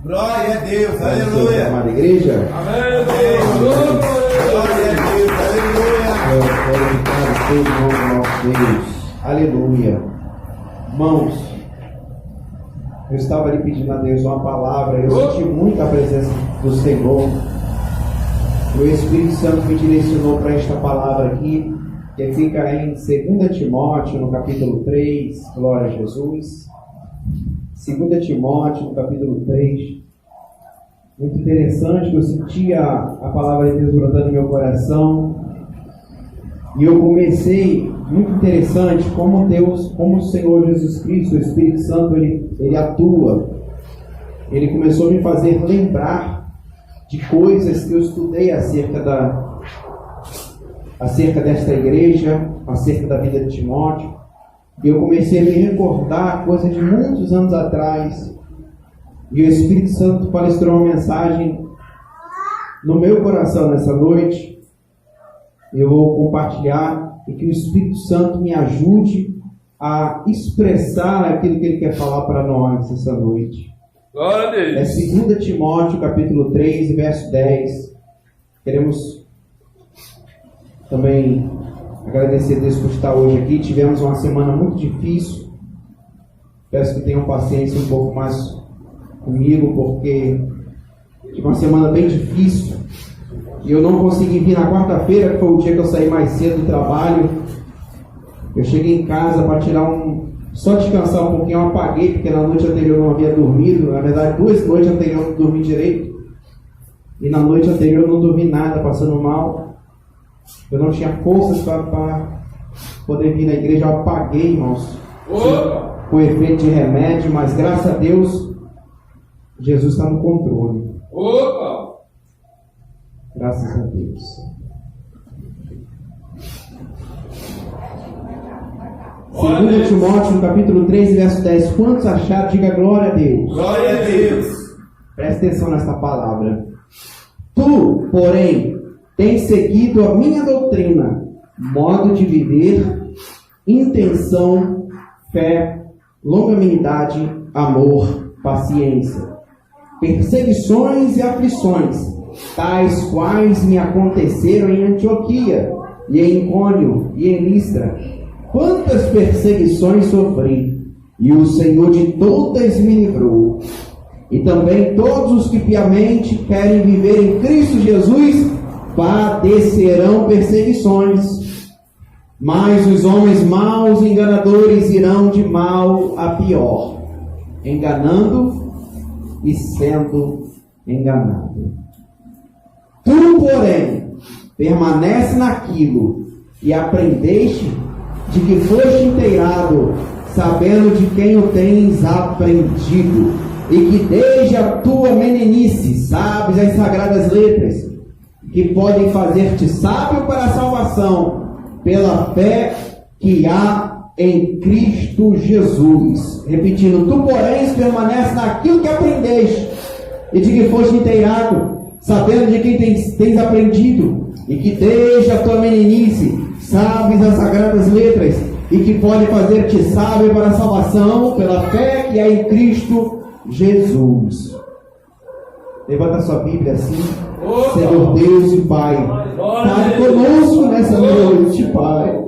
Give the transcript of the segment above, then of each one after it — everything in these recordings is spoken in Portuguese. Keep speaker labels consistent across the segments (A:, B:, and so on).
A: Glória a Deus, aleluia.
B: Amada igreja.
A: Amém. Glória a Deus, aleluia.
B: Aleluia. Irmãos, eu estava ali pedindo a Deus uma palavra. Eu senti muito a presença do Senhor. O Espírito Santo me direcionou para esta palavra aqui, que fica em 2 Timóteo, no capítulo 3. Glória a Jesus. 2 Timóteo, no capítulo 3. Muito interessante, que eu senti a palavra de Deus brotando no meu coração. E eu comecei, muito interessante, como Deus, como o Senhor Jesus Cristo, o Espírito Santo, ele atua. Ele começou a me fazer lembrar de coisas que eu estudei acerca desta igreja, acerca da vida de Timóteo. E eu comecei a me recordar coisas de muitos anos atrás. E o Espírito Santo palestrou uma mensagem no meu coração nessa noite. Eu vou compartilhar e que o Espírito Santo me ajude a expressar aquilo que Ele quer falar para nós essa noite.
A: Glória a Deus.
B: É 2 Timóteo, capítulo 3, verso 10. Queremos também agradecer a Deus por estar hoje aqui. Tivemos uma semana muito difícil. Peço que tenham paciência um pouco mais comigo, porque tive uma semana bem difícil. E eu não consegui vir na quarta-feira, que foi o dia que eu saí mais cedo do trabalho. Eu cheguei em casa para só descansar um pouquinho. Eu apaguei, porque na noite anterior eu não havia dormido. Na verdade, 2 noites anteriores eu não dormi direito. E na noite anterior eu não dormi nada, passando mal. Eu não tinha forças para poder vir na igreja. Eu apaguei, irmãos, com efeito de remédio. Mas graças a Deus, Jesus está no controle. Graças a Deus. Segundo Timóteo, no capítulo 3, verso 10. Quantos acharam? Diga glória a Deus.
A: Glória a Deus.
B: Presta atenção nesta palavra. Tu, porém, tens seguido a minha doutrina, modo de viver, intenção, fé, longanimidade, amor, paciência, perseguições e aflições, tais quais me aconteceram em Antioquia, e em Icônio, e em Listra. Quantas perseguições sofri, e o Senhor de todas me livrou. E também todos os que piamente querem viver em Cristo Jesus padecerão perseguições. Mas os homens maus e enganadores irão de mal a pior, enganando e sendo enganado. Tu, porém, permanece naquilo e aprendeste de que foste inteirado, sabendo de quem o tens aprendido, e que desde a tua meninice sabes as sagradas letras, que podem fazer-te sábio para a salvação, pela fé que há em Cristo Jesus. Repetindo, tu, porém, permanece naquilo que aprendeste, e de que foste inteirado, sabendo de quem tens aprendido, e que desde a tua meninice sabes as sagradas letras, e que pode fazer-te sábio para a salvação, pela fé que há em Cristo Jesus. Levanta a sua Bíblia assim. Senhor Deus e Pai, fale conosco nessa noite, Pai.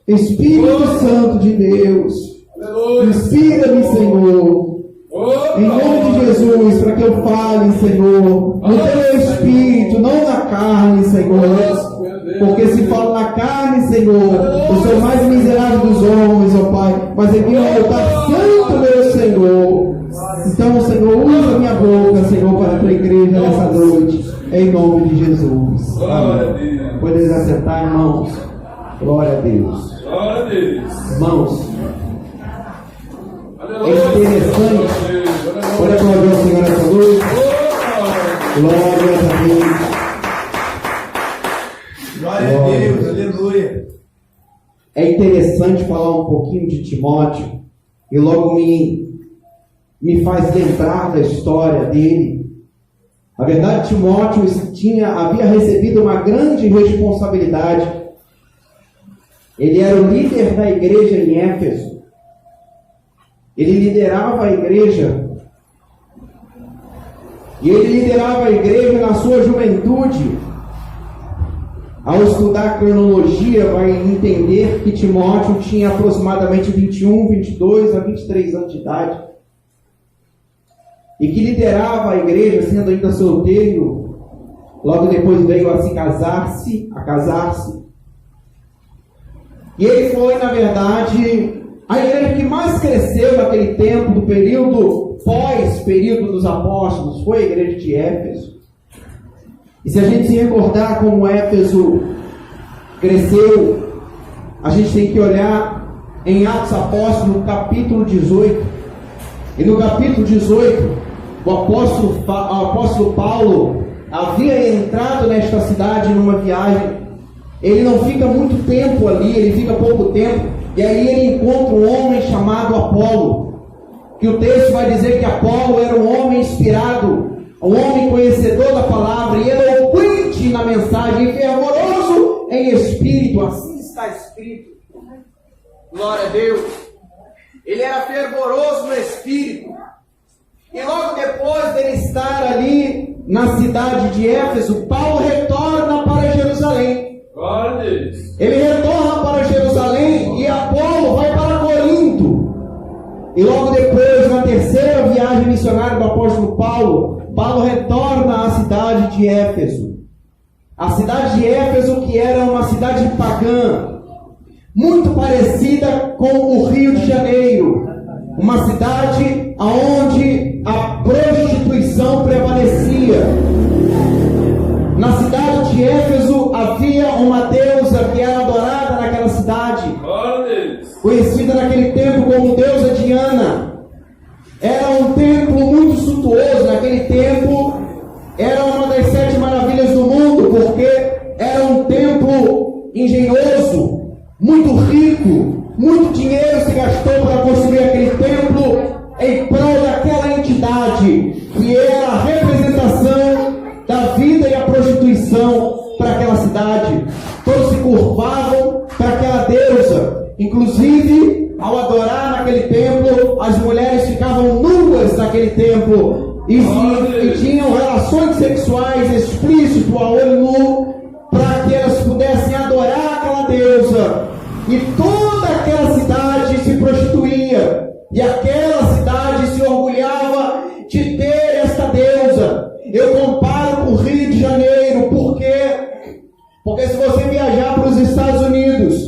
B: Espírito Santo de Deus, inspira-me, Senhor, em nome de Jesus, para que eu fale, Senhor, no teu Espírito, não na carne, Senhor. Porque se falo na carne, Senhor, eu sou o mais miserável dos homens, ó Pai. Mas aqui é o altar santo, meu Senhor. Então, Senhor, usa minha boca, Senhor, para a tua igreja nessa noite. Em nome de Jesus. Amém. Podem assentar, irmãos. Glória a Deus.
A: Glória a Deus.
B: Irmãos, é interessante. Olha para o Senhor nessa noite. Glória a Deus.
A: Glória a Deus, aleluia.
B: É interessante falar um pouquinho de Timóteo e logo me faz lembrar da história dele. Na verdade, Timóteo havia recebido uma grande responsabilidade. Ele era o líder da igreja em Éfeso. Ele liderava a igreja. E ele liderava a igreja na sua juventude. Ao estudar a cronologia, vai entender que Timóteo tinha aproximadamente 21, 22 a 23 anos de idade. E que liderava a igreja sendo ainda solteiro. Logo depois veio a se casar-se, E ele foi, na verdade, a igreja que mais cresceu naquele tempo, do período pós-período dos apóstolos, foi a igreja de Éfeso. E se a gente se recordar como Éfeso cresceu, a gente tem que olhar em Atos Apóstolos, capítulo 18. E no capítulo 18, o apóstolo Paulo havia entrado nesta cidade numa viagem. Ele não fica muito tempo ali, ele fica pouco tempo. E aí ele encontra um homem chamado Apolo. Que o texto vai dizer que Apolo era um homem inspirado, um homem conhecedor da palavra e eloquente na mensagem, e fervoroso em espírito. Assim está escrito. Glória a Deus. Ele era fervoroso no espírito. E logo depois dele estar ali na cidade de Éfeso, Paulo retorna para Jerusalém.
A: Glória a Deus.
B: Ele retorna para Jerusalém e Apolo vai para Corinto. E logo depois, na terceira viagem missionária do apóstolo Paulo, Paulo retorna à cidade de Éfeso. A cidade de Éfeso, que era uma cidade pagã, muito parecida com o Rio de Janeiro. Uma cidade onde a prostituição prevalecia. Na cidade de Éfeso havia uma deusa que era adorada naquela cidade, conhecida naquele tempo como deusa Diana. Era um templo muito suntuoso. Naquele tempo era uma das 7 maravilhas do mundo, porque era um templo engenhoso, muito rico, muito dinheiro se gastou para construir aquele templo em prol daquela entidade que era a representação da vida e a prostituição para aquela cidade. Todos se curvavam para aquela deusa. Inclusive, ao adorar naquele templo, as mulheres ficavam nuas naquele templo e tinham relações sexuais explícitas a olho nu, para que elas pudessem adorar aquela deusa. E toda aquela cidade se prostituía, e aquela cidade se orgulhava de ter esta deusa. Eu comparo com o Rio de Janeiro, porque se você viajar para os Estados Unidos,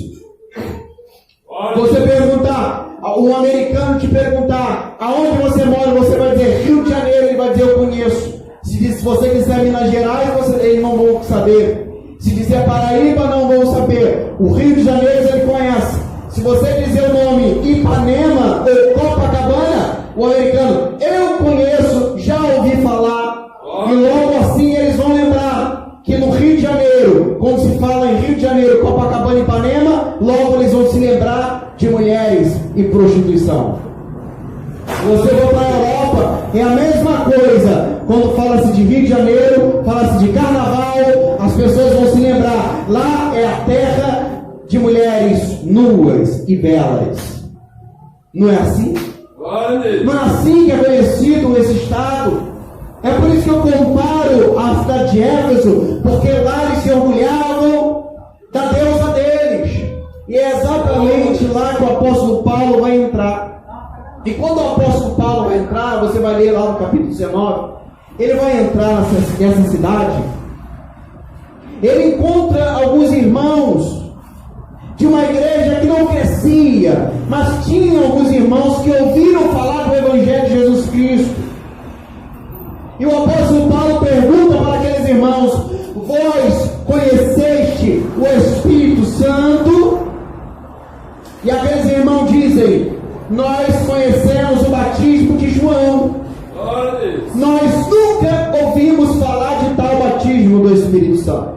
B: você perguntar, um americano te perguntar aonde você mora, você vai dizer Rio de Janeiro, ele vai dizer eu conheço. Se você quiser Minas Gerais, eles não vão saber. Se dizer Paraíba, não vão saber. O Rio de Janeiro ele conhece. Se você dizer o nome Ipanema ou Copacabana, o americano, eu conheço, já ouvi falar. E logo assim eles vão lembrar que no Rio de Janeiro, quando se fala em Rio de Janeiro, Copacabana e Ipanema, logo eles vão se lembrar de mulheres e prostituição. Você vai para a Europa, é a mesma coisa. Quando fala-se de Rio de Janeiro, fala-se de carnaval, as pessoas vão se lembrar. Lá é a terra de mulheres nuas e belas. Não é assim? Não é assim que é conhecido esse estado. É por isso que eu comparo a cidade de Éfeso, porque lá eles se orgulhavam da deusa deles. E é exatamente lá que o apóstolo Paulo vai entrar. E quando o apóstolo Paulo vai entrar, você vai ler lá no capítulo 19, ele vai entrar nessa cidade. Ele encontra alguns irmãos de uma igreja que não crescia, mas tinha alguns irmãos que ouviram falar do Evangelho de Jesus Cristo. E o apóstolo Paulo pergunta para aqueles irmãos: vós conheceste o Espírito Santo? E aqueles irmãos dizem: nós conhecemos o batismo de João. Nós nunca ouvimos falar de tal batismo do Espírito Santo.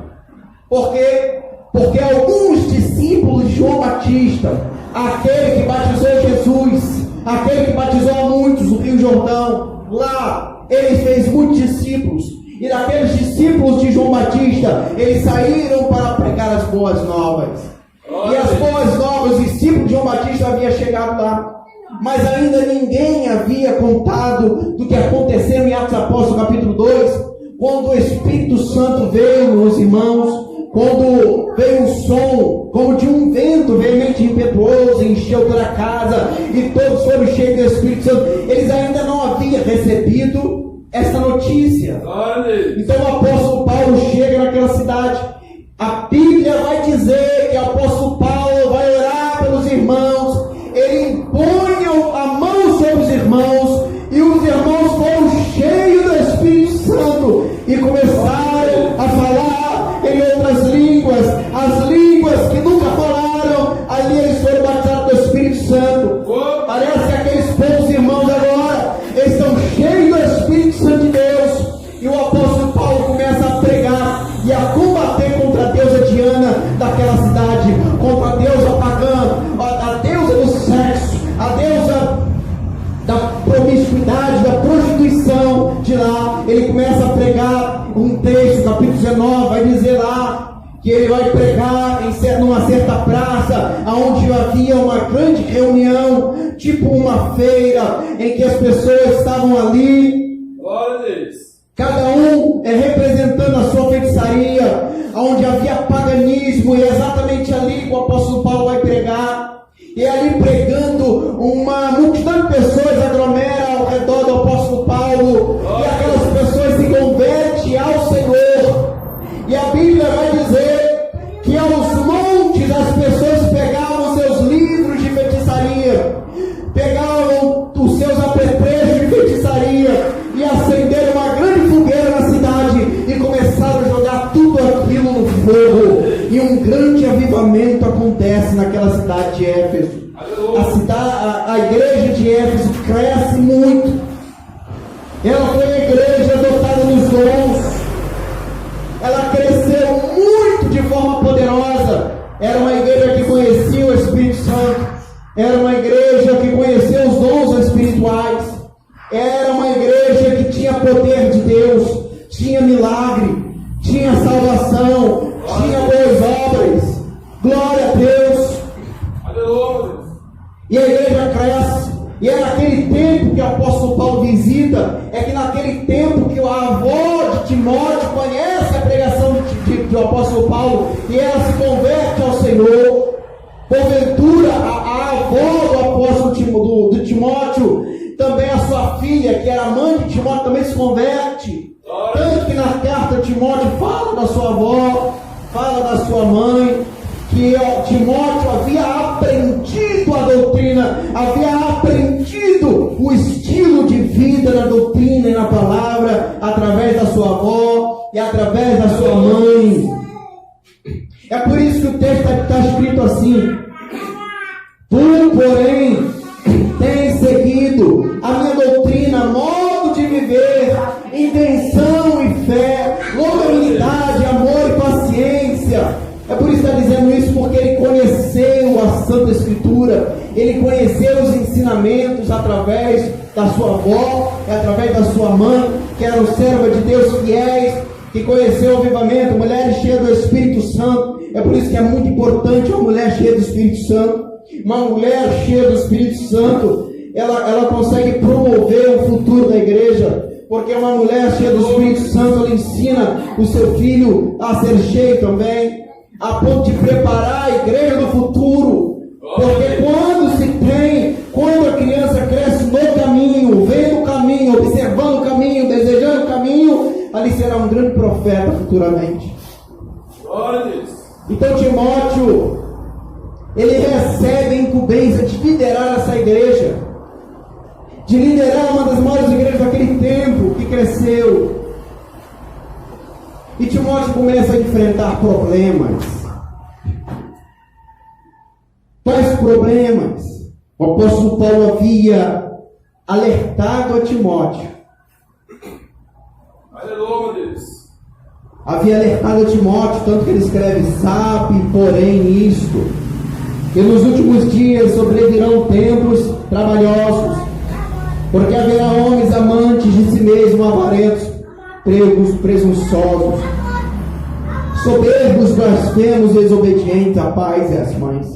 B: Por quê? Porque alguns discípulos de João Batista, aquele que batizou Jesus, aquele que batizou a muitos no Rio Jordão, lá ele fez muitos discípulos. E daqueles discípulos de João Batista, eles saíram para pregar as boas novas. E as boas novas, os discípulos de João Batista haviam chegado lá. mas ainda ninguém havia contado do que aconteceu em Atos Apóstolos capítulo 2, quando o Espírito Santo veio nos irmãos, quando veio um som como de um vento veemente e impetuoso, encheu toda a casa e todos foram cheios do Espírito Santo. Eles ainda não haviam recebido essa notícia. Então o apóstolo Paulo chega naquela cidade. A Bíblia vai dizer que o apóstolo Paulo vai orar pelos irmãos, ele impõe a mão sobre os irmãos, e os irmãos foram cheios do Espírito Santo e começaram a falar em outras línguas, as línguas que nunca falaram. Ali eles foram batizados do Espírito Santo. Parece que aqueles poucos irmãos agora estão cheios do Espírito Santo de Deus, e o apóstolo Paulo começa a pregar e a combater contra a deusa Diana daquela cidade, contra a deusa pagã, a deusa do sexo, a deusa da promiscuidade, da prostituição de lá. Ele começa a pregar um texto, capítulo 19, vai dizer lá que ele vai pregar numa certa praça, onde havia uma grande reunião, tipo uma feira, em que as pessoas estavam ali, cada um representando a sua feitiçaria, onde havia paganismo, e exatamente ali que o apóstolo Paulo vai pregar. E ali pregando, uma multidão de pessoas aglomera ao redor do apóstolo Paulo, e aquelas pessoas se convertem ao Senhor. E a Bíblia vai dizer que aos montes as pessoas pegavam seus livros de feitiçaria, pegavam os seus apetrechos de feitiçaria e acenderam uma grande fogueira na cidade e começaram a jogar tudo aquilo no fogo. E um grande avivamento acontece naquela cidade de Éfeso. A igreja de Éfeso cresce muito. Ela foi a igreja dotada nos dons. Ela cresceu muito de forma poderosa. Era uma igreja que conhecia o Espírito Santo. Era uma igreja que conhecia os dons espirituais. Era uma igreja que tinha poder de Deus, tinha milagre, tinha salvação, tinha boas obras. Glória a Deus. E a igreja cresce. E é naquele tempo que o apóstolo Paulo visita, é que naquele tempo que a avó de Timóteo conhece a pregação do apóstolo Paulo, e ela se converte ao Senhor. Porventura, a avó do apóstolo do Timóteo, também a sua filha, que era mãe de Timóteo, também se converte. Tanto que na carta Timóteo fala da sua avó, fala da sua mãe, que Timóteo havia aprendido a doutrina, havia aprendido o estilo de vida na doutrina e na palavra, através da sua avó e através da sua mãe. É por isso que o texto está escrito assim: tu, porém, tens seguido a minha doutrina, modo de viver, intenção e fé, longanimidade, amor e paciência. É por isso que está dizendo isso, porque ele conheceu a Santa Escritura, ele conheceu os ensinamentos através da sua avó, através da sua mãe, que eram servas de Deus fiéis, que conheceu o avivamento, mulheres cheias do Espírito Santo. É por isso que é muito importante uma mulher cheia do Espírito Santo. Uma mulher cheia do Espírito Santo, ela consegue promover o futuro da igreja, porque uma mulher cheia do Espírito Santo, ela ensina o seu filho a ser cheio também, a ponto de preparar a igreja do futuro. Porque quando a criança cresce no caminho, vendo o caminho, observando o caminho, desejando o caminho, ali será um grande profeta futuramente. Então Timóteo, ele recebe a incumbência de liderar essa igreja, de liderar uma das maiores igrejas daquele tempo que cresceu. E Timóteo começa a enfrentar problemas. Quais problemas? O apóstolo Paulo havia alertado a Timóteo.
A: Aleluia, Deus.
B: Havia alertado a Timóteo, tanto que ele escreve: sabe, porém, isto, que nos últimos dias sobrevirão tempos trabalhosos, porque haverá homens amantes de si mesmos, avarentos, presunçosos, soberbos, blasfemos, desobedientes a pais e às mães,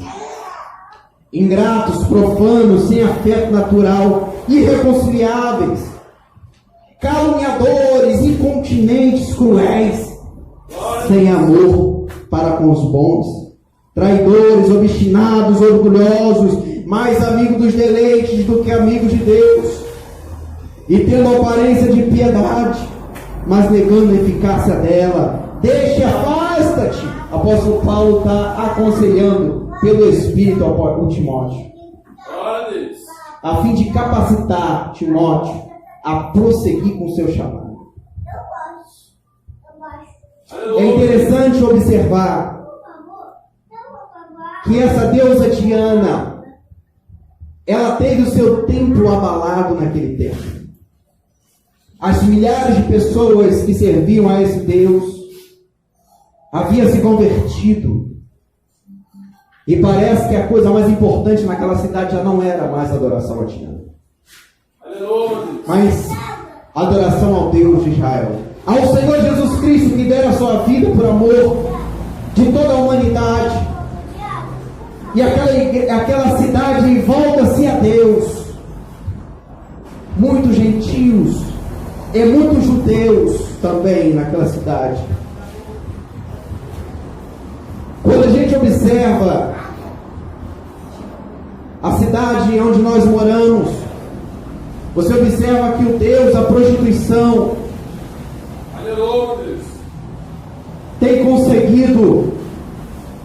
B: ingratos, profanos, sem afeto natural, irreconciliáveis, caluniadores, incontinentes, cruéis, sem amor para com os bons, traidores, obstinados, orgulhosos, mais amigos dos deleites do que amigos de Deus, e tendo aparência de piedade, mas negando a eficácia dela. Deixe, afasta-te. Apóstolo Paulo está aconselhando pelo Espírito ao Timóteo, a fim de capacitar Timóteo a prosseguir com o seu chamado. É interessante observar que essa deusa Diana, ela teve o seu templo abalado naquele tempo. As milhares de pessoas que serviam a esse Deus haviam se convertido. E parece que a coisa mais importante naquela cidade já não era mais a adoração a Diana, mas a adoração ao Deus de Israel, ao Senhor Jesus Cristo, que dera a sua vida por amor de toda a humanidade. E aquela cidade volta-se a Deus. Muitos gentios e muitos judeus também naquela cidade. Quando a gente observa a cidade onde nós moramos, você observa que o Deus da prostituição tem conseguido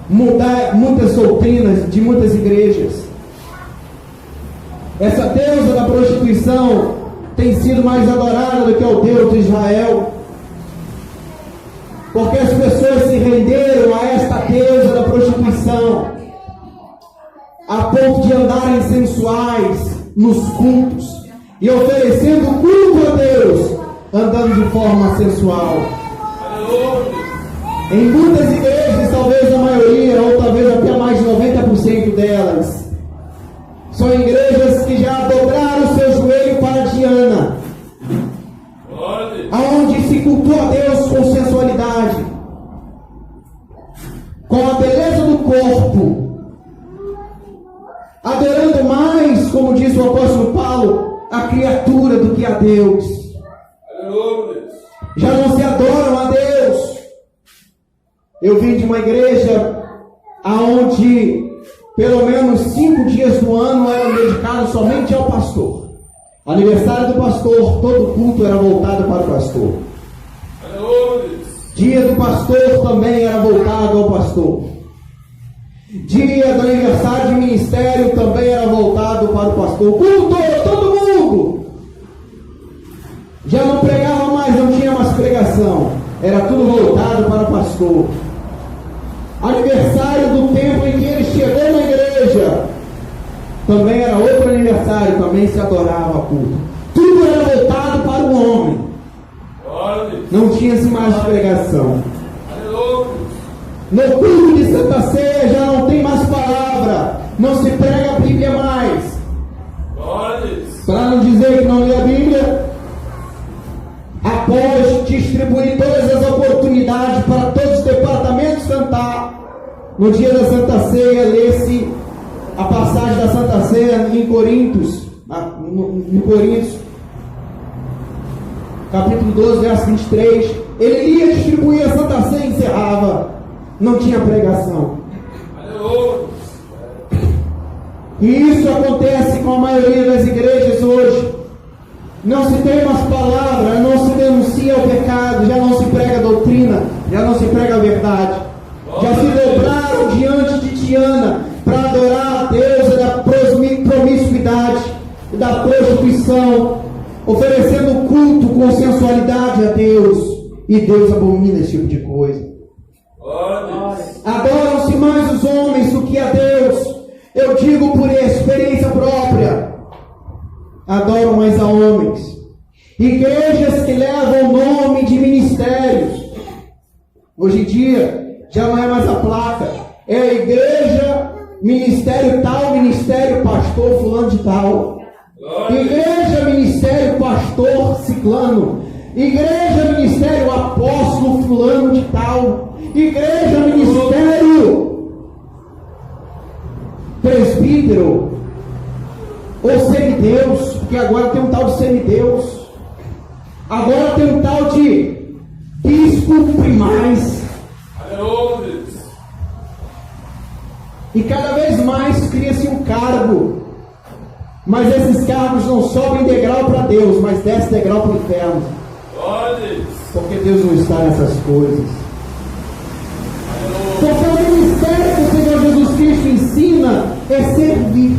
B: mudar muitas doutrinas de muitas igrejas. Essa deusa da prostituição tem sido mais adorada do que o Deus de Israel, porque as pessoas se renderam a esta deusa da prostituição, a ponto de andarem sensuais nos cultos e oferecendo culto a Deus, andando de forma sensual. Em muitas igrejas, talvez a maioria, ou talvez até mais de 90% delas, são igrejas que já dobraram o seu joelho para Diana, aonde se cultua a Deus com sensualidade, com a beleza do corpo, adorando mais, como diz o apóstolo Paulo, a criatura do que a Deus. Já não se adoram a Deus. Eu vim de uma igreja aonde pelo menos 5 dias do ano eram dedicados somente ao pastor. Aniversário do pastor, todo culto era voltado para o pastor. Dia do pastor também era voltado ao pastor. Dia do aniversário de ministério também era voltado para o pastor. Culto, todo mundo. Já não pregava mais, não tinha mais pregação. Era tudo voltado para o pastor. Aniversário do tempo em que ele chegou na igreja também era outro aniversário, também se adorava culto. Tudo era voltado para o homem. Não tinha-se mais pregação. No culto de Santa Ceia já não tem mais palavra. Não se prega a Bíblia mais. Para não dizer que não lê a Bíblia, após distribuir todas as oportunidades para todos os departamentos cantar, no dia da Santa Ceia, lê-se a passagem da Santa Ceia em Coríntios, capítulo 12, verso 23. Ele ia distribuir a Santa Ceia e encerrava. Não tinha pregação. E isso acontece com a maioria das igrejas hoje. Não se tem mais palavra, não se denuncia o pecado, já não se prega a doutrina, já não se prega a verdade. Já se dobraram diante de Diana para adorar a deusa da promiscuidade, da prostituição, oferecendo culto com sensualidade a Deus. E Deus abomina esse tipo de coisa. Adoram-se mais os homens do que a Deus. Eu digo por experiência própria. Adoram mais a homens. Igrejas que levam o nome de ministérios. Hoje em dia já não é mais a placa. É a igreja, ministério tal, ministério pastor fulano de tal. Igreja, ministério pastor ciclano. Igreja, ministério apóstolo fulano de tal. Igreja, ministério presbítero ou semideus, porque agora tem um tal de semideus, agora tem um tal de bispo primaz.
A: Aleluia.
B: E cada vez mais cria-se um cargo, mas esses cargos não sobem degrau para Deus, mas desce degrau para o inferno, porque Deus não está nessas coisas. Porque o ministério que o Senhor Jesus Cristo ensina é servir.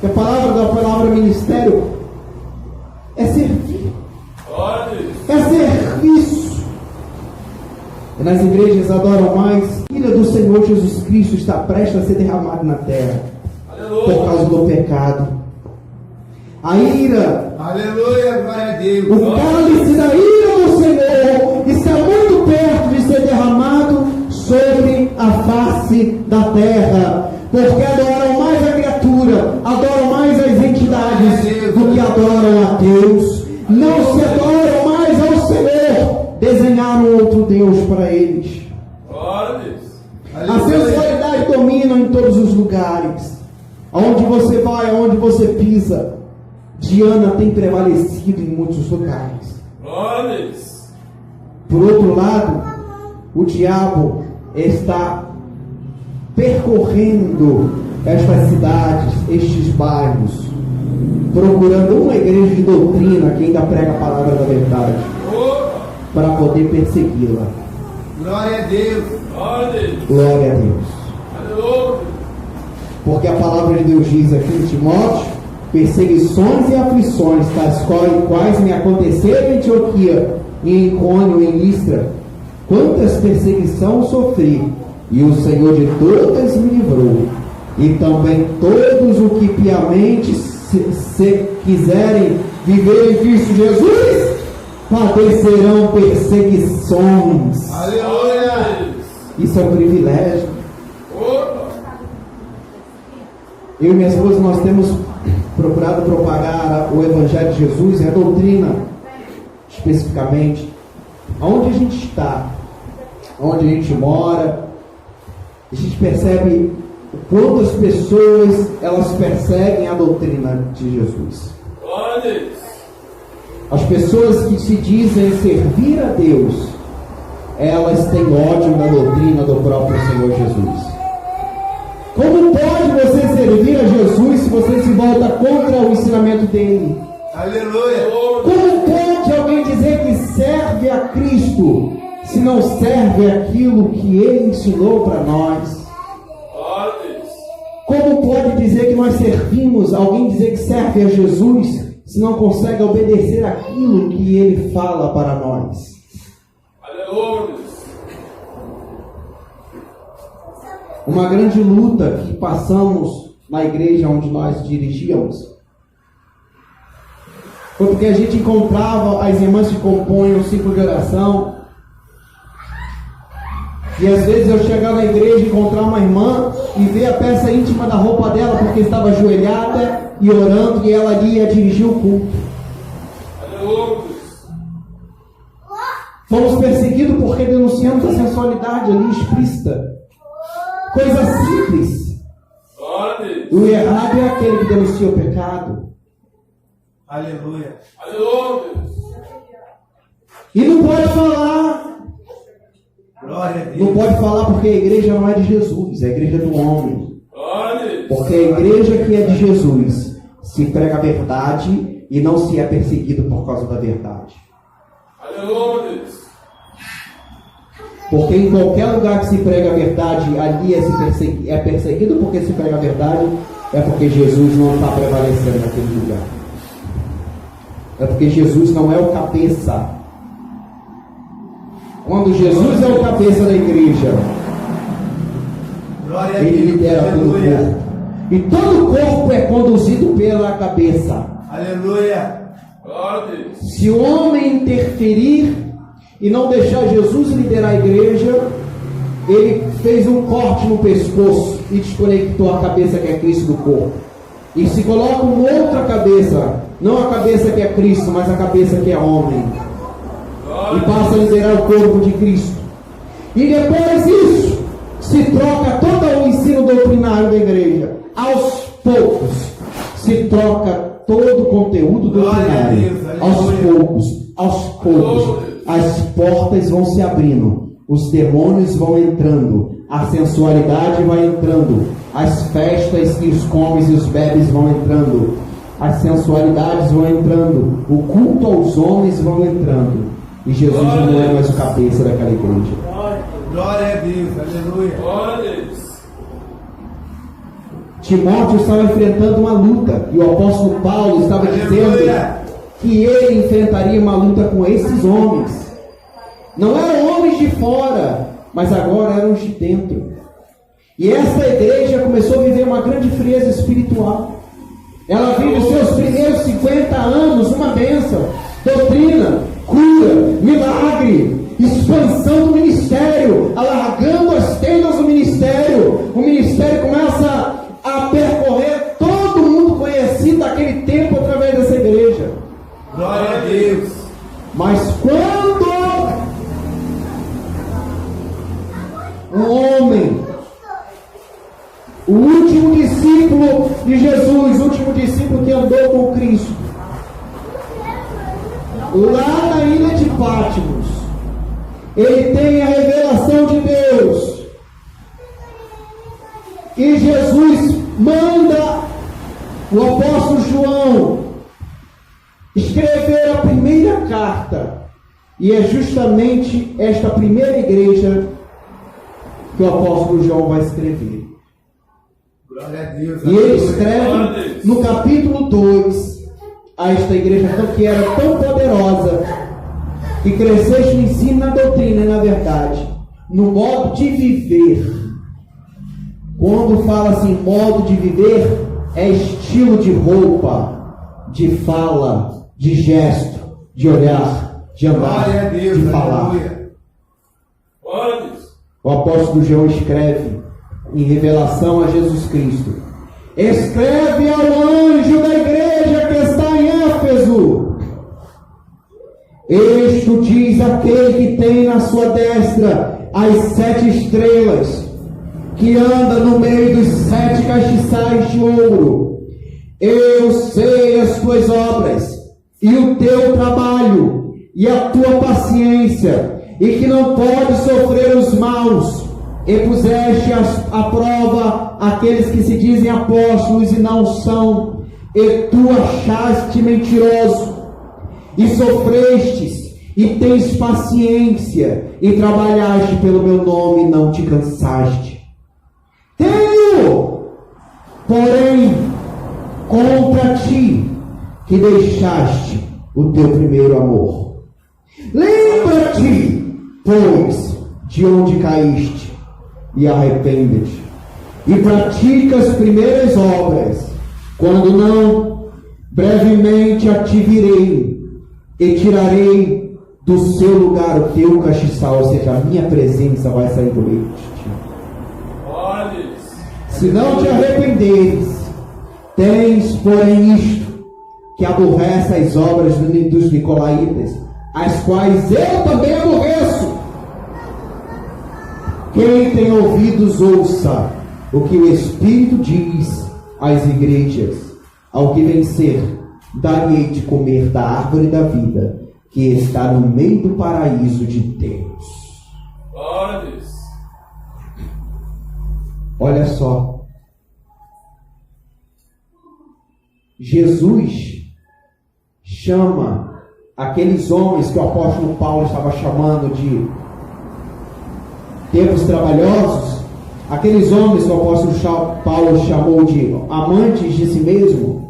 B: A palavra ministério é servir, é serviço. E nas igrejas adoram mais. A ira do Senhor Jesus Cristo está prestes a ser derramada na terra, por causa do pecado. A ira,
A: Aleluia, glória a Deus.
B: o cálice da ira do Senhor está muito perto de ser derramado sobre a face da terra, porque adoram mais a criatura, adoram mais as entidades do que adoram a Deus. Não se adoram mais ao Senhor, desenharam outro Deus para eles. A sensualidade domina em todos os lugares. Aonde você vai, aonde você pisa, Diana tem prevalecido em muitos lugares. Por outro lado, o diabo está percorrendo estas cidades, estes bairros, procurando uma igreja de doutrina que ainda prega a palavra da verdade, para poder persegui-la.
A: Glória a Deus.
B: Glória a Deus. Porque a palavra de Deus diz aqui em Timóteo: perseguições e aflições, tais quais me aconteceram em Antioquia, em Icônio, em Listra. Quantas perseguições sofri, e o Senhor de todas me livrou. E também todos os que piamente se quiserem viver em Cristo Jesus, padecerão perseguições.
A: Aleluia.
B: Isso é um privilégio. Eu e minha esposa, nós temos procurado propagar o Evangelho de Jesus e a doutrina, especificamente, onde a gente está, onde a gente mora. A gente percebe o quanto as pessoas, elas perseguem a doutrina de Jesus. As pessoas que se dizem servir a Deus, elas têm ódio da doutrina do próprio Senhor Jesus. Como pode você servir a Jesus se você se volta contra o ensinamento dele?
A: Aleluia.
B: Como pode alguém dizer que serve a Cristo se não serve aquilo que ele ensinou para nós? Como pode dizer que nós servimos, alguém dizer que serve a Jesus, se não consegue obedecer aquilo que ele fala para nós? Uma grande luta que passamos na igreja onde nós dirigíamos foi porque a gente encontrava as irmãs que compõem o ciclo de oração. E às vezes eu chegar na igreja e encontrar uma irmã e ver a peça íntima da roupa dela porque estava ajoelhada e orando, e ela ali ia dirigir o culto. Fomos perseguidos porque denunciamos a sensualidade ali explícita. Coisa simples. O errado é aquele que denuncia o pecado.
A: Aleluia.
B: E não pode falar.
A: Glória a Deus.
B: Não pode falar porque a igreja não é de Jesus, é a igreja do homem. Porque a igreja que é de Jesus se prega a verdade e não se é perseguido por causa da verdade. Porque em qualquer lugar que se prega a verdade, ali é perseguido porque se prega a verdade, é porque Jesus não está prevalecendo naquele lugar. É porque Jesus não é o cabeça. Quando Jesus é o cabeça da igreja,
A: Glória a
B: ele
A: Deus.
B: lidera todo o
A: Aleluia.
B: corpo. E todo o corpo é conduzido pela cabeça.
A: Aleluia.
B: Se o homem interferir e não deixar Jesus liderar a igreja, ele fez um corte no pescoço e desconectou a cabeça que é Cristo do corpo. E se coloca uma outra cabeça, não a cabeça que é Cristo, mas a cabeça que é homem. E passa a liderar o corpo de Cristo. E depois disso, se troca todo o ensino doutrinário da igreja. aos poucos se troca todo o conteúdo doutrinário. Aos poucos, as portas vão se abrindo, os demônios vão entrando, a sensualidade vai entrando, as festas e os comes e os bebes vão entrando, as sensualidades vão entrando, o culto aos homens vão entrando, e Jesus não é mais o cabeça daquela igreja.
A: Glória a Deus, aleluia.
C: Glória a Deus.
B: Timóteo estava enfrentando uma luta, e o apóstolo Paulo estava dizendo que ele enfrentaria uma luta com esses homens. Não eram homens de fora, mas agora eram os de dentro. E essa igreja começou a viver uma grande frieza espiritual. Ela vive os seus primeiros 50 anos uma bênção, doutrina, cura, milagre, expansão do ministério, alargando as tendas do ministério. O ministério começa a percorrer todo mundo conhecido daquele tempo através dessa igreja.
A: Glória a Deus.
B: Mas quando um homem, o último discípulo de Jesus, o último discípulo que andou com Cristo, lá na ilha de Patmos, ele tem a revelação de Deus, e Jesus manda o apóstolo João escrever a primeira carta, e é justamente esta primeira igreja que o apóstolo João vai escrever.
A: Glória a Deus.
B: E ele escreve no capítulo 2 a esta igreja que era tão poderosa, que cresceste no ensino, na doutrina e na verdade, no modo de viver. Quando fala assim, modo de viver, é estilo de roupa, de fala, de gesto, de olhar, de andar,
A: Glória a Deus,
B: de falar.
A: aleluia.
C: Glória a Deus.
B: O apóstolo João escreve em revelação a Jesus Cristo: escreve ao anjo da igreja que está em Éfeso, isto diz aquele que tem na sua destra as 7 estrelas, que anda no meio dos 7 castiçais de ouro. Eu sei as tuas obras, e o teu trabalho, e a tua paciência, e que não podes sofrer os maus, e puseste à prova aqueles que se dizem apóstolos e não são, e tu achaste mentiroso, e sofrestes, e tens paciência, e trabalhaste pelo meu nome e não te cansaste. Tenho, porém, contra ti, que deixaste o teu primeiro amor. Lembra-te, pois, de onde caíste, e arrepende-te, e pratica as primeiras obras. Quando não, brevemente a te virei, e tirarei do seu lugar o teu castiçal, ou seja, a minha presença vai sair do meio de ti.
C: Glória a Deus.
B: Se não te arrependeres, tens, porém, isto, que aborrece as obras dos nicolaítas, as quais eu também aborreço. Quem tem ouvidos, ouça o que o Espírito diz às igrejas. Ao que vencer, darei de comer da árvore da vida, que está no meio do paraíso de Deus.
C: Glória a Deus.
B: Olha só, Jesus chama aqueles homens que o apóstolo Paulo estava chamando de tempos trabalhosos, aqueles homens que o apóstolo Paulo chamou de amantes de si mesmo,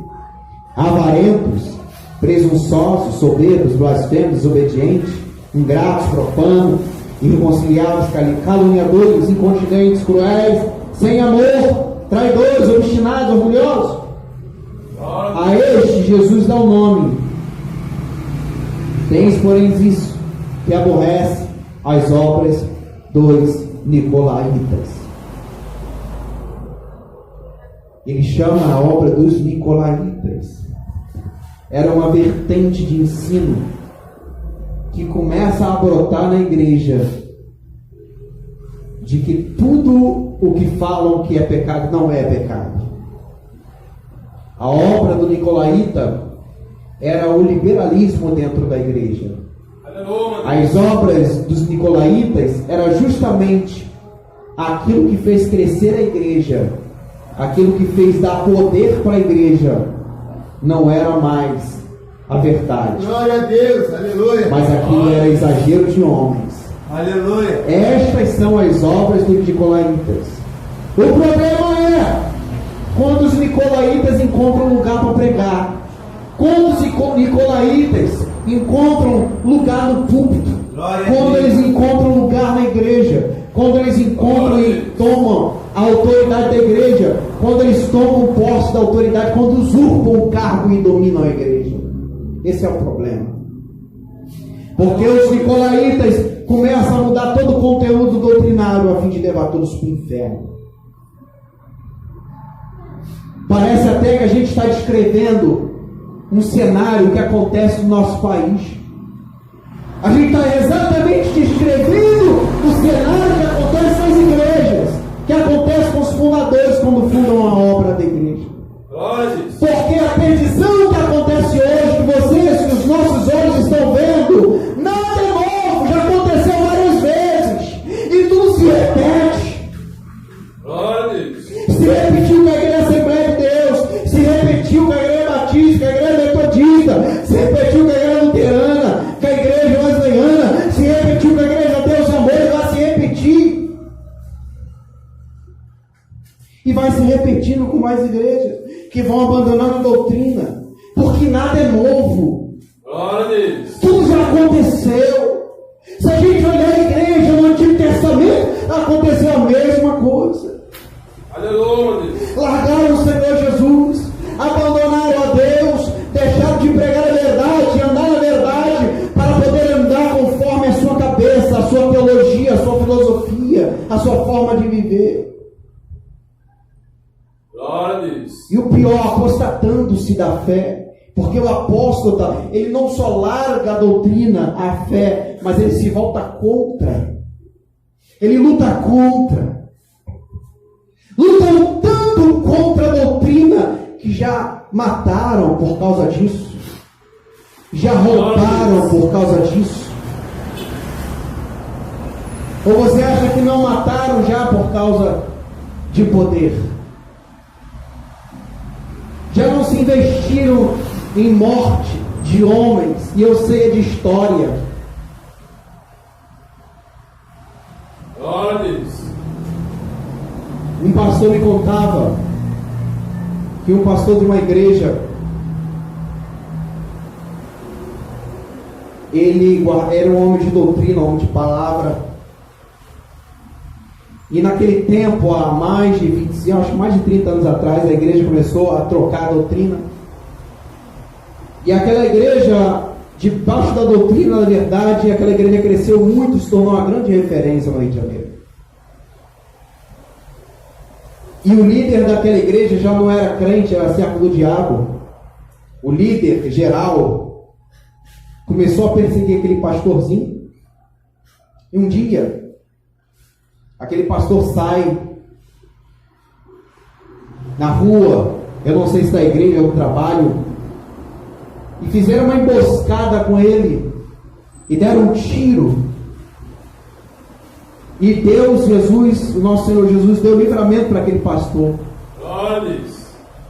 B: avarentos, presunçosos, soberbos, blasfemos, desobedientes, ingratos, profanos, irreconciliáveis, caluniadores, incontinentes, cruéis, sem amor, traidores, obstinados, orgulhosos. A este Jesus dá o nome. Tens, porém, isso, que aborrece as obras dos nicolaítas. Ele chama a obra dos nicolaítas. Era uma vertente de ensino que começa a brotar na igreja, de que tudo o que falam que é pecado não é pecado. A obra do nicolaíta era o liberalismo dentro da igreja. As obras dos nicolaítas era justamente aquilo que fez crescer a igreja, aquilo que fez dar poder para a igreja. Não era mais a verdade.
A: Glória a Deus, aleluia.
B: Mas aquilo era exagero de homens.
A: Aleluia.
B: Estas são as obras dos nicolaítas. O problema é quando os nicolaítas encontram lugar para pregar, quando os nicolaítas encontram lugar no púlpito, quando eles encontram lugar na igreja, quando eles encontram e tomam a autoridade da igreja, quando eles tomam posse da autoridade, quando usurpam o cargo e dominam a igreja. Esse é o problema. Porque os nicolaítas começam a mudar todo o conteúdo doutrinário a fim de levar todos para o inferno. Parece até que a gente está descrevendo um cenário que acontece no nosso país. A gente está exatamente descrevendo o cenário que acontece nas igrejas, que acontece com os fundadores quando fundam a obra da igreja. Porque a perdição que acontece hoje, que vocês, que os nossos olhos estão vendo, nada é novo, já aconteceu várias vezes, e tudo se repete. Se repetiu com a igreja Assembleia de Deus, se repetiu com a igreja Batista, com a igreja Metodista, se repetiu com a igreja Luterana, com a igreja Wesleyana, se repetiu com a igreja Deus Amor, e vai se repetir. E vai se repetindo com mais igrejas que vão abandonando a doutrina, porque nada é novo. Tudo já aconteceu. Se a gente olhar a igreja no Antigo Testamento, aconteceu a mesma coisa. Largaram o Senhor Jesus, abandonaram a Deus, deixaram de pregar a verdade, andar na verdade, para poder andar conforme a sua cabeça, a sua teologia, a sua filosofia, a sua forma de viver. E o pior, apostatando-se da fé. Porque o apóstata, ele não só larga a doutrina, a fé, mas ele se volta contra. Ele luta contra. Lutam tanto contra a doutrina que já mataram por causa disso. Já roubaram por causa disso. Ou você acha que não mataram já por causa de poder? Já não se investiram em morte de homens, e eu sei de história. Um pastor me contava que um pastor de uma igreja, ele era um homem de doutrina, um homem de palavra, e naquele tempo, há mais de 25, acho que mais de 30 anos atrás, a igreja começou a trocar a doutrina. E aquela igreja, debaixo da doutrina da verdade, aquela igreja cresceu muito, se tornou uma grande referência no Rio de Janeiro. E o líder daquela igreja já não era crente, era servo do diabo. O líder geral começou a perseguir aquele pastorzinho. E um dia, aquele pastor sai na rua, eu não sei se da igreja ou do trabalho, e fizeram uma emboscada com ele, e deram um tiro. E Deus, Jesus, o nosso Senhor Jesus, deu livramento para aquele pastor.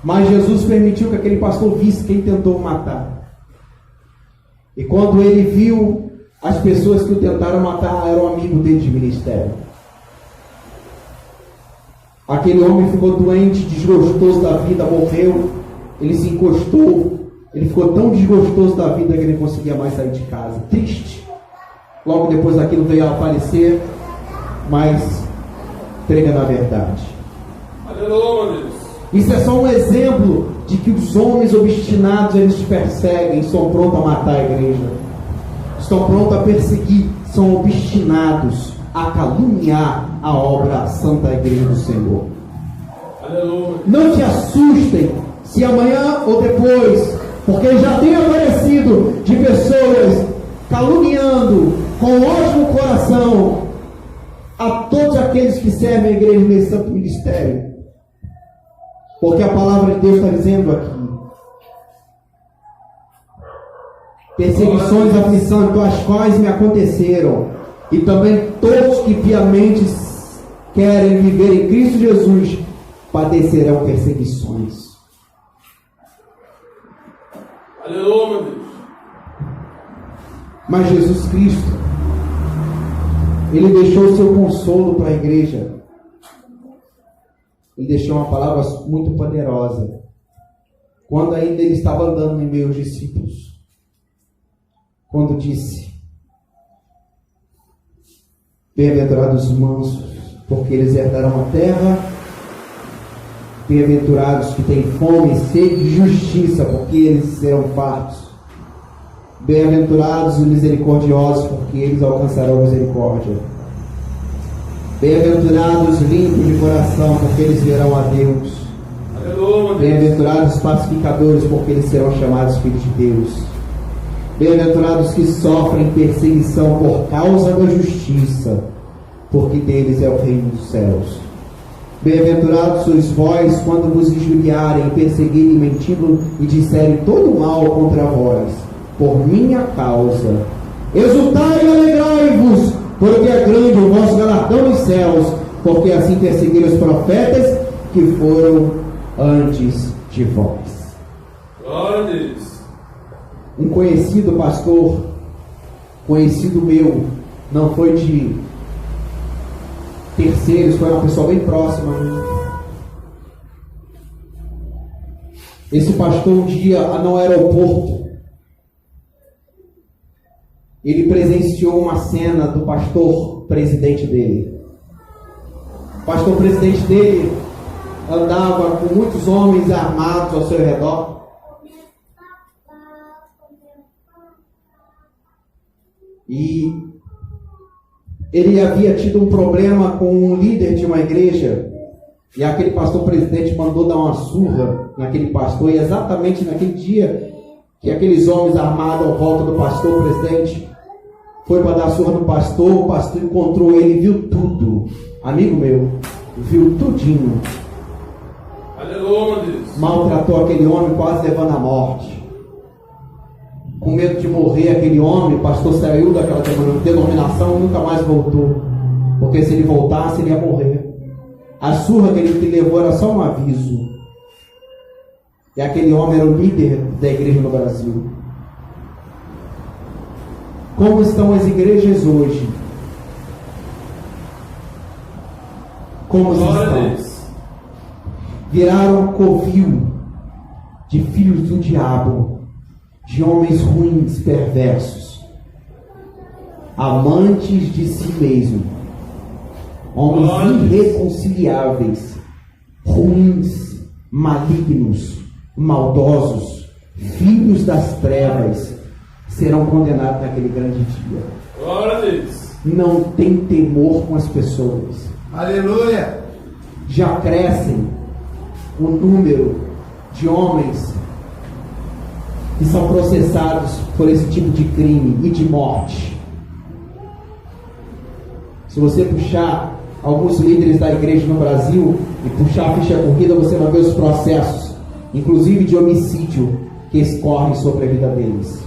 B: Mas Jesus permitiu que aquele pastor visse quem tentou matar. E quando ele viu, as pessoas que o tentaram matar eram amigos dele de ministério. Aquele homem ficou doente, desgostoso da vida, morreu. Ele se encostou. Ele ficou tão desgostoso da vida que ele não conseguia mais sair de casa. Triste. Logo depois daquilo veio a aparecer, mas pregando a verdade. Isso é só um exemplo de que os homens obstinados, eles perseguem, estão prontos a matar a igreja. Estão prontos a perseguir, são obstinados a caluniar a obra santa da igreja do Senhor. Não te assustem se amanhã ou depois, porque já tem aparecido de pessoas caluniando com ótimo coração a todos aqueles que servem a igreja nesse santo ministério. Porque a palavra de Deus está dizendo aqui: perseguições e aflições as quais me aconteceram, e também todos que piamente querem viver em Cristo Jesus padecerão perseguições.
C: Aleluia, meu Deus.
B: Mas Jesus Cristo, Ele deixou o seu consolo para a igreja. Ele deixou uma palavra muito poderosa. Quando ainda Ele estava andando em meio aos discípulos. Quando disse: bem-aventurados os mansos, porque eles herdarão a terra. Bem-aventurados que têm fome e sede de justiça, porque eles serão fartos. Bem-aventurados os misericordiosos, porque eles alcançarão misericórdia. Bem-aventurados os limpos de coração, porque eles verão a Deus. Bem-aventurados os pacificadores, porque eles serão chamados filhos de Deus. Bem-aventurados que sofrem perseguição por causa da justiça, porque deles é o reino dos céus. Bem-aventurados sois vós quando vos injuriarem, perseguirem, mentindo e disserem todo mal contra vós, por minha causa. Exultai e alegrai-vos, porque é grande o vosso galardão nos céus, porque assim perseguiram os profetas que foram antes de vós.
C: Glória a Deus.
B: Um conhecido pastor, conhecido meu, não foi de terceiros, foi uma pessoa bem próxima a mim. Esse pastor um dia, no aeroporto, ele presenciou uma cena do pastor presidente dele. O pastor presidente dele andava com muitos homens armados ao seu redor. E ele havia tido um problema com um líder de uma igreja. E aquele pastor presidente mandou dar uma surra naquele pastor. E exatamente naquele dia que aqueles homens armados ao volta do pastor presidente foi para dar surra no pastor, o pastor encontrou ele, viu tudo. Amigo meu, viu tudinho.
C: Aleluia, Deus.
B: Maltratou aquele homem, quase levando à morte. Com medo de morrer aquele homem, o pastor saiu daquela denominação e nunca mais voltou. Porque se ele voltasse, ele ia morrer. A surra que ele levou era só um aviso. E aquele homem era o líder da igreja no Brasil. Como estão as igrejas hoje? Como estão? Viraram covil de filhos do diabo, de homens ruins, perversos, amantes de si mesmo, homens irreconciliáveis, ruins, malignos, maldosos, filhos das trevas, serão condenados naquele grande dia.
C: Glória a Deus.
B: Não tem temor com as pessoas.
A: Aleluia.
B: Já crescem o número de homens que são processados por esse tipo de crime e de morte. Se você puxar alguns líderes da igreja no Brasil e puxar a ficha corrida, você vai ver os processos, inclusive de homicídio, que escorrem sobre a vida deles.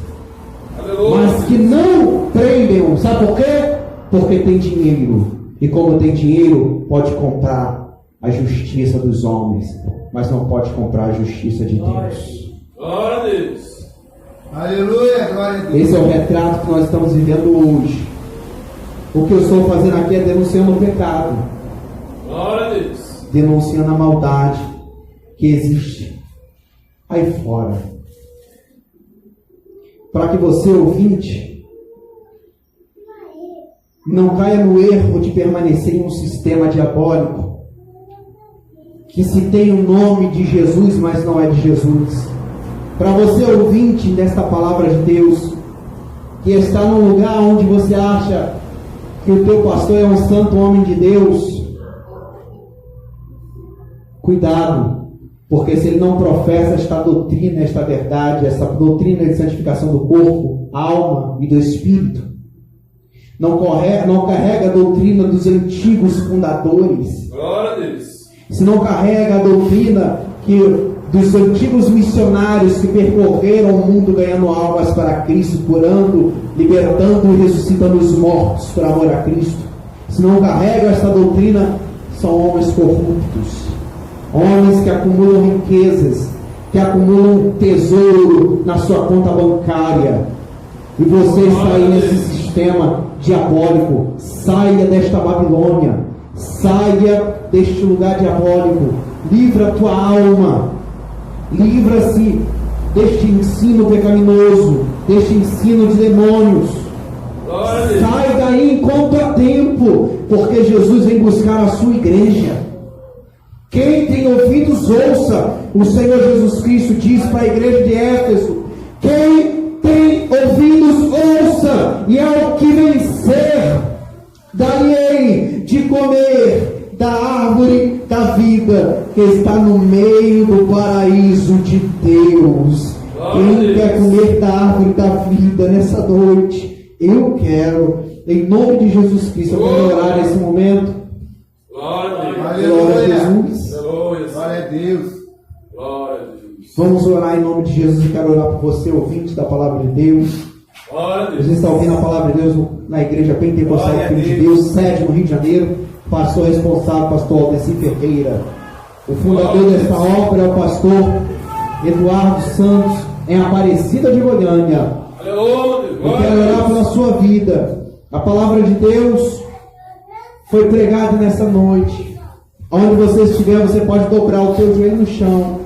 C: Aleluia.
B: Mas que não prendem, sabe por quê? Porque tem dinheiro. E como tem dinheiro, pode comprar a justiça dos homens, mas não pode comprar a justiça de Deus.
C: Glória a Deus.
A: Aleluia. Glória a Deus.
B: Esse é o retrato que nós estamos vivendo hoje. O que eu estou fazendo aqui é denunciando o pecado,
C: Glória a Deus.
B: denunciando a maldade que existe aí fora, para que você, ouvinte, não caia no erro de permanecer em um sistema diabólico que se tem o nome de Jesus, mas não é de Jesus. Para você, ouvinte desta palavra de Deus, que está num lugar onde você acha que o teu pastor é um santo homem de Deus, cuidado, porque se ele não professa esta doutrina, esta verdade, essa doutrina de santificação do corpo, alma e do espírito, não carrega a doutrina dos antigos fundadores,
C: Glória a Deus.
B: se não carrega a doutrina que dos antigos missionários que percorreram o mundo ganhando almas para Cristo, curando, libertando e ressuscitando os mortos por amor a Cristo. Se não carregam essa doutrina, são homens corruptos, homens que acumulam riquezas, que acumulam tesouro na sua conta bancária. E você está aí nesse sistema diabólico. Saia desta Babilônia, saia deste lugar diabólico, livra a tua alma, livra-se deste ensino pecaminoso, deste ensino de demônios. Sai daí enquanto há tempo, porque Jesus vem buscar a sua igreja. Quem tem ouvidos, ouça. O Senhor Jesus Cristo diz para a igreja de Éfeso: quem tem ouvidos, ouça. E ao que vencer, dar-lhe-ei de comer da árvore da vida que está no meio do paraíso de Deus. Quem quer comer da árvore da vida nessa noite? Eu quero, em nome de Jesus Cristo. Eu quero orar nesse momento.
C: Glória a Deus.
B: Glória a Jesus.
C: Glória
A: a Deus.
C: Glória a Deus.
B: Vamos orar em nome de Jesus. Eu quero orar por você, ouvinte da palavra de Deus.
C: Glória a Deus.
B: Você está ouvindo a palavra de Deus na Igreja Pentecostal Filho de Deus, sede no Rio de Janeiro. Pastor responsável, pastor Aldeci Ferreira. O fundador desta obra é o pastor Eduardo Santos, em Aparecida de Goiânia.
C: Aleluia.
B: Eu quero orar pela sua vida. A palavra de Deus foi pregada nessa noite. Onde você estiver, você pode dobrar o teu joelho no chão.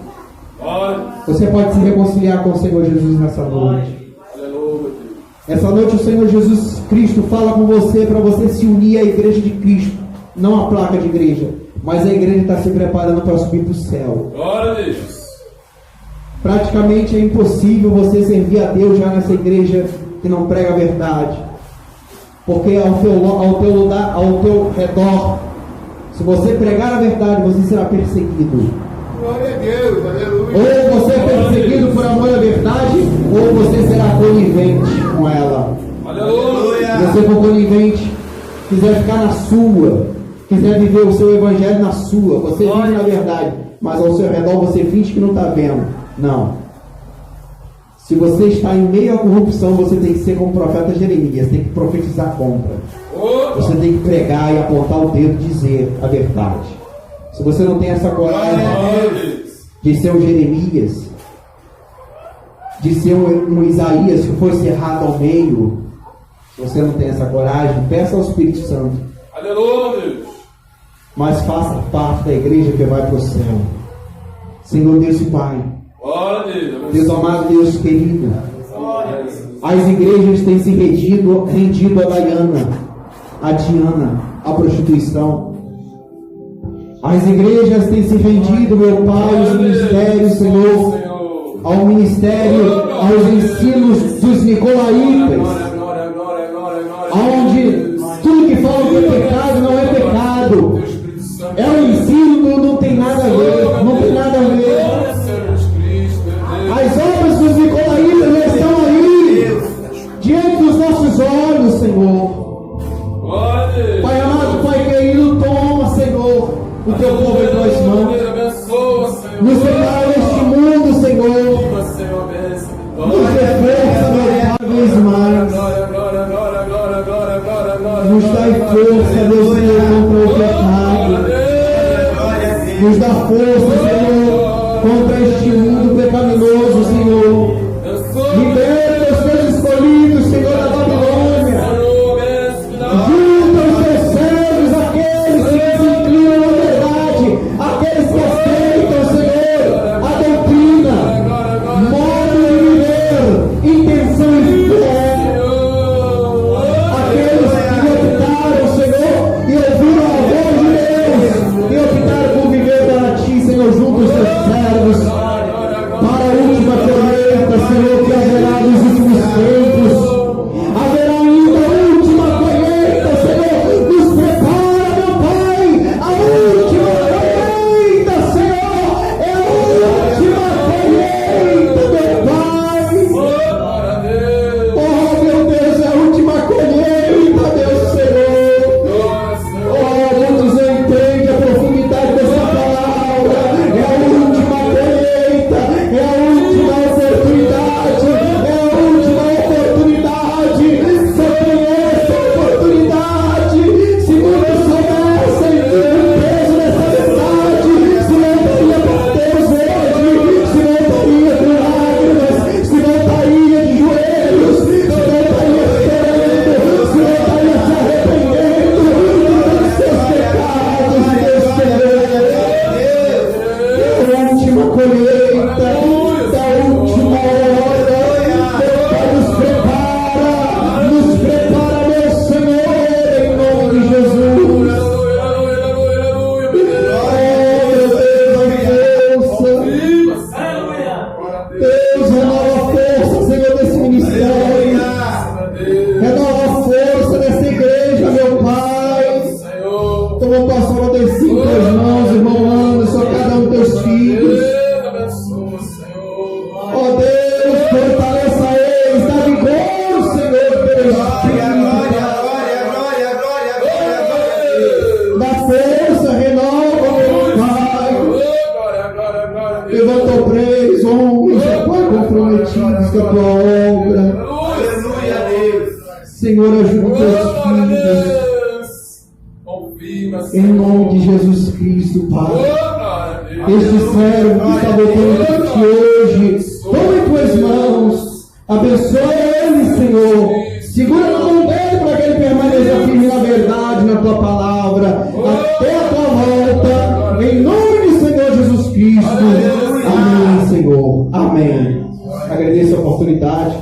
B: Você pode se reconciliar com o Senhor Jesus nessa noite.
C: Aleluia.
B: Essa noite o Senhor Jesus Cristo fala com você para você se unir à igreja de Cristo. Não a placa de igreja, mas a igreja está se preparando para subir para o céu.
C: Glória a Deus.
B: Praticamente é impossível você servir a Deus já nessa igreja que não prega a verdade. Porque ao teu redor, se você pregar a verdade, você será perseguido.
A: Glória a Deus, aleluia.
B: Ou você é perseguido por amor à verdade, ou você será conivente com ela.
C: Aleluia.
B: Se você for conivente, quiser ficar na sua, quiser viver o seu evangelho na sua, você vive na verdade, mas ao seu redor você finge que não está vendo. Não. Se você está em meio à corrupção, você tem que ser como o profeta Jeremias, tem que profetizar contra. Você tem que pregar e apontar o dedo e dizer a verdade. Se você não tem essa coragem de ser um Jeremias, de ser um Isaías que foi cerrado ao meio, se você não tem essa coragem, peça ao Espírito Santo.
C: Aleluia.
B: Mas faça parte da igreja que vai para o céu. Senhor Deus e Pai, Deus amado, Deus querido, as igrejas têm se rendido a Diana, a prostituição. As igrejas têm se rendido, meu Pai, aos ministérios, Senhor, ao ministério, aos ensinos dos nicolaítas, onde tudo que fala que é pecado não é pecado. É um ensino, não tem nada a ver, não tem nada a ver. As obras dos nicolaítas já estão aí, diante dos nossos olhos, Senhor. Pai amado, Pai querido, toma, Senhor, o teu povo em tuas mãos. Nos separa deste mundo, Senhor. Nos reforça, meu Pai, cada vez mais. Nos dá força, meu Senhor, contra o pecado. Nos dá força, Senhor, contra este mundo pecaminoso, Senhor. Liberta os teus escolhidos, Senhor, da Babilônia. Junta os teus servos, aqueles que se inclinam na verdade, aqueles que aceitam, Senhor, a doutrina, modo de viver, intenção e fé. Aqueles que optaram, Senhor, e ouviram a voz de Deus, e optaram por viver para ti, Senhor, junto Senhor, ajuda os teus
C: Glória a
B: filhos.
C: Deus. Confirma,
B: Em
C: Senhor.
B: nome de Jesus Cristo, Pai.
C: Glória a Deus.
B: Este servo que está voltando de hoje, toma em tuas mãos, abençoa ele, Senhor. Segura na mão dele para que ele permaneça firme na verdade, na tua palavra, até a tua volta, em nome do Senhor Jesus Cristo. Amém, Senhor. Amém. Agradeço a oportunidade.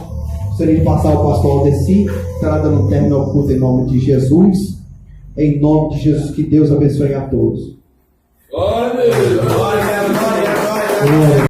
B: Gostaria de passar ao pastor Aldeci, que estará dando término ao culto em nome de Jesus. Em nome de Jesus, que Deus abençoe a todos.
C: Glória a Deus.
B: Glória.